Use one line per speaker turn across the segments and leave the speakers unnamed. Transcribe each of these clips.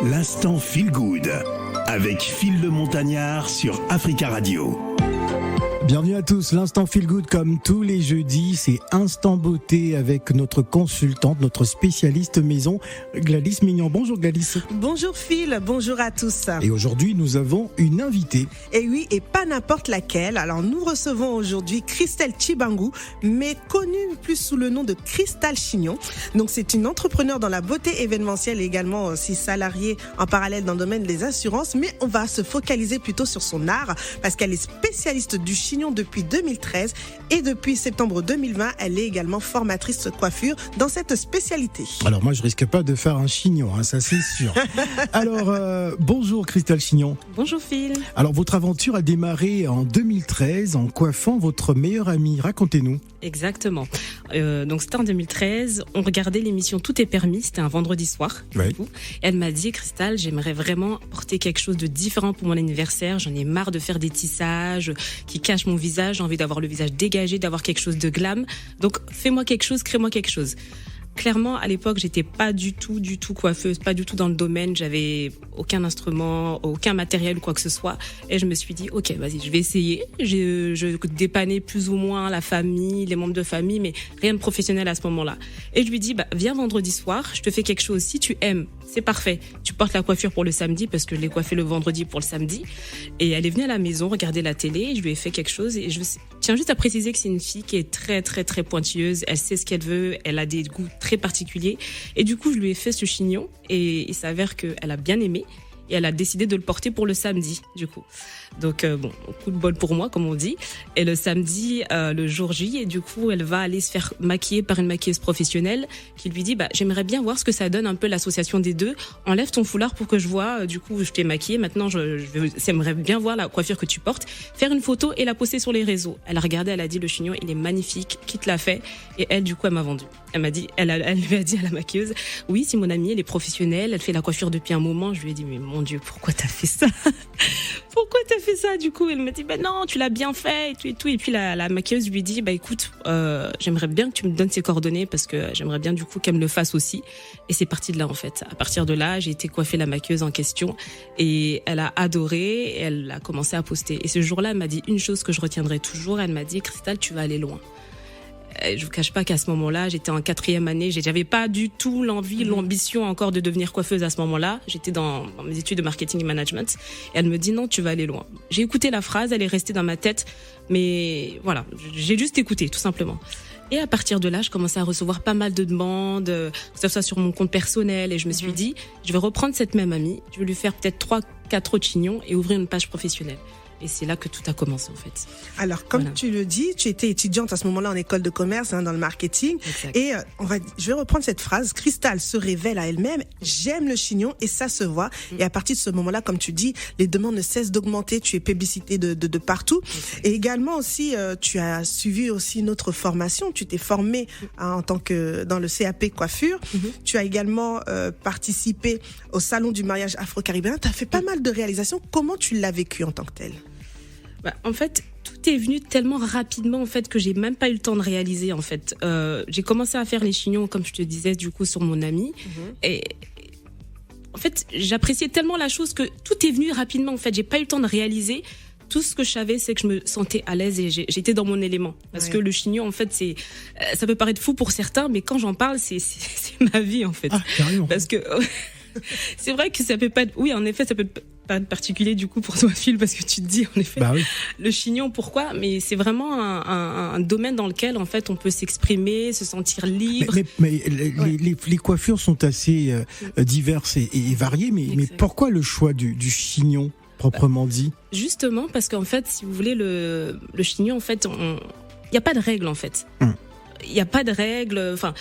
L'instant Feel Good avec Phil le Montagnard sur Africa Radio.
Bienvenue à tous, l'instant Feel Good comme tous les jeudis, c'est Instant Beauté avec notre consultante, notre spécialiste maison, Gladys Mignon. Bonjour Gladys.
Bonjour Phil, bonjour à tous.
Et aujourd'hui nous avons une invitée.
Et oui, et pas n'importe laquelle. Alors nous recevons aujourd'hui Christelle Chibangu, mais connue plus sous le nom de Cristal Chignon. Donc c'est une entrepreneure dans la beauté événementielle et également aussi salariée en parallèle dans le domaine des assurances. Mais on va se focaliser plutôt sur son art parce qu'elle est spécialiste du chignon depuis 2013 et depuis septembre 2020, elle est également formatrice de coiffure dans cette spécialité.
Alors moi je risque pas de faire un chignon, ça c'est sûr. Alors bonjour Cristal Chignon.
Bonjour Phil.
Alors votre aventure a démarré en 2013 en coiffant votre meilleure amie, racontez-nous.
Exactement. Donc c'était en 2013, on regardait l'émission Tout est permis, c'était un vendredi soir.
Ouais.
Du coup. Et elle m'a dit, Cristal, j'aimerais vraiment porter quelque chose de différent pour mon anniversaire, j'en ai marre de faire des tissages qui cachent mon visage, j'ai envie d'avoir le visage dégagé, d'avoir quelque chose de glam. Donc fais-moi quelque chose, crée-moi quelque chose. Clairement, à l'époque, j'étais pas du tout coiffeuse, pas du tout dans le domaine. J'avais aucun instrument, aucun matériel ou quoi que ce soit. Et je me suis dit, ok, vas-y, je vais essayer. Je dépannais plus ou moins la famille, les membres de famille, mais rien de professionnel à ce moment-là. Et je lui dis, viens vendredi soir, je te fais quelque chose. Si tu aimes, c'est parfait. Tu portes la coiffure pour le samedi parce que je l'ai coiffée le vendredi pour le samedi. Et elle est venue à la maison regarder la télé. Je lui ai fait quelque chose et je tiens juste à préciser que c'est une fille qui est très, très, très pointilleuse. Elle sait ce qu'elle veut. Elle a des goûts très particulier. Et du coup, je lui ai fait ce chignon et il s'avère qu'elle a bien aimé et elle a décidé de le porter pour le samedi, du coup. Donc, coup de bol pour moi, comme on dit. Et le samedi, le jour J, et du coup, elle va aller se faire maquiller par une maquilleuse professionnelle qui lui dit, j'aimerais bien voir ce que ça donne un peu l'association des deux. Enlève ton foulard pour que je vois. Du coup, je t'ai maquillée. Maintenant, j'aimerais bien voir la coiffure que tu portes. Faire une photo et la poster sur les réseaux. Elle a regardé, elle a dit, le chignon, il est magnifique. Qui te l'a fait? Et elle, du coup, elle m'a vendu. Elle m'a dit, elle lui a dit à la maquilleuse, oui, si mon amie, elle est professionnelle, elle fait la coiffure depuis un moment. Je lui ai dit, mais mon Dieu, pourquoi t'as fait ça? Pourquoi t'as fait ça? Du coup, elle m'a dit, non, tu l'as bien fait et tout. Et puis la maquilleuse lui dit, écoute, j'aimerais bien que tu me donnes ses coordonnées parce que j'aimerais bien du coup qu'elle me le fasse aussi. Et c'est parti de là en fait. À partir de là, j'ai été coiffer la maquilleuse en question et elle a adoré. Et elle a commencé à poster. Et ce jour-là, elle m'a dit une chose que je retiendrai toujours. Elle m'a dit, Cristal, tu vas aller loin. Je vous cache pas qu'à ce moment-là, j'étais en 4e année, j'avais pas du tout l'envie, l'ambition encore de devenir coiffeuse à ce moment-là. J'étais dans mes études de marketing et management. Et elle me dit non, tu vas aller loin. J'ai écouté la phrase, elle est restée dans ma tête, mais voilà, j'ai juste écouté, tout simplement. Et à partir de là, je commençais à recevoir pas mal de demandes, que ce soit sur mon compte personnel, et je me suis dit, je vais reprendre cette même amie, je vais lui faire peut-être 3-4 autres chignons et ouvrir une page professionnelle. Et c'est là que tout a commencé en fait.
Alors comme tu le dis, tu étais étudiante à ce moment-là en école de commerce, dans le marketing.
Exact.
Et je vais reprendre cette phrase. Cristal se révèle à elle-même. J'aime le chignon et ça se voit. Et à partir de ce moment-là, comme tu dis, les demandes ne cessent d'augmenter. Tu es publicité de partout. Exact. Et également aussi, tu as suivi aussi une autre formation. Tu t'es formée en tant que dans le CAP coiffure. Tu as également participé au salon du mariage afro-caribéen. Tu as fait pas mal de réalisations. Comment tu l'as vécu en tant que telle?
En fait, tout est venu tellement rapidement en fait que j'ai même pas eu le temps de réaliser en fait. J'ai commencé à faire les chignons comme je te disais du coup sur mon ami et en fait j'appréciais tellement la chose que tout est venu rapidement en fait. J'ai pas eu le temps de réaliser. Tout ce que je savais, c'est que je me sentais à l'aise et j'étais dans mon élément. Parce que le chignon, en fait, ça peut paraître fou pour certains, mais quand j'en parle, c'est ma vie, en fait.
Ah, carrément.
Parce que c'est vrai que ça peut pas être, oui, en effet, ça peut pas être particulier, du coup, pour toi, Phil, parce que tu te dis, en effet,
oui.
Le chignon, pourquoi? Mais c'est vraiment un domaine dans lequel, en fait, on peut s'exprimer, se sentir libre.
Mais les coiffures sont assez diverses et variées, mais pourquoi le choix du chignon? Proprement dit.
Justement parce qu'en fait, si vous voulez, le chignon, en fait, il n'y a pas de règle en fait. Il n'y a pas de règle. Enfin,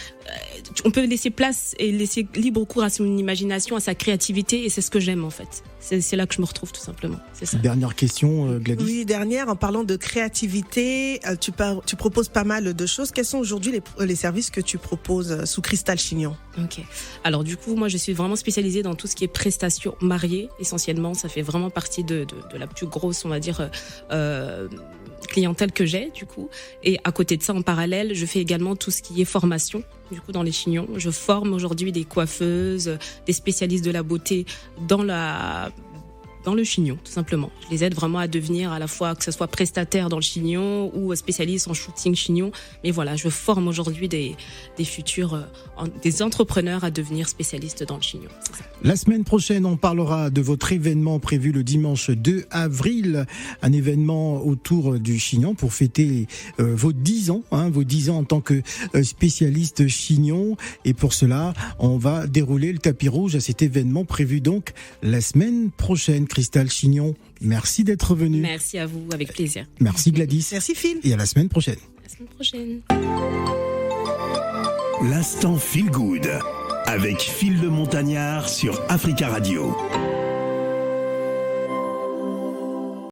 on peut laisser place et laisser libre cours à son imagination, à sa créativité, et c'est ce que j'aime en fait. C'est là que je me retrouve tout simplement. C'est ça.
Dernière question, Gladys.
Oui, dernière. En parlant de créativité, tu proposes pas mal de choses. Quels sont aujourd'hui les services que tu proposes sous Cristal Chignon?
Ok. Alors du coup, moi, je suis vraiment spécialisée dans tout ce qui est prestations mariées. Essentiellement, ça fait vraiment partie de la plus grosse, on va dire, clientèle que j'ai, du coup. Et à côté de ça, en parallèle, je fais également tout ce qui est formation, du coup, dans les chignons. Je forme aujourd'hui des coiffeuses, des spécialistes de la beauté dans le chignon, tout simplement. Je les aide vraiment à devenir à la fois, que ce soit prestataire dans le chignon ou spécialiste en shooting chignon. Mais voilà, je forme aujourd'hui des futurs, des entrepreneurs à devenir spécialistes dans le chignon.
La semaine prochaine, on parlera de votre événement prévu le dimanche 2 avril, un événement autour du chignon pour fêter vos 10 ans, vos 10 ans en tant que spécialiste chignon. Et pour cela, on va dérouler le tapis rouge à cet événement prévu donc la semaine prochaine. Cristal Chignon, merci d'être venu.
Merci à vous, avec plaisir.
Merci Gladys.
Merci Phil.
Et à la semaine prochaine.
À la semaine prochaine.
L'instant Feel Good avec Phil le Montagnard sur Africa Radio.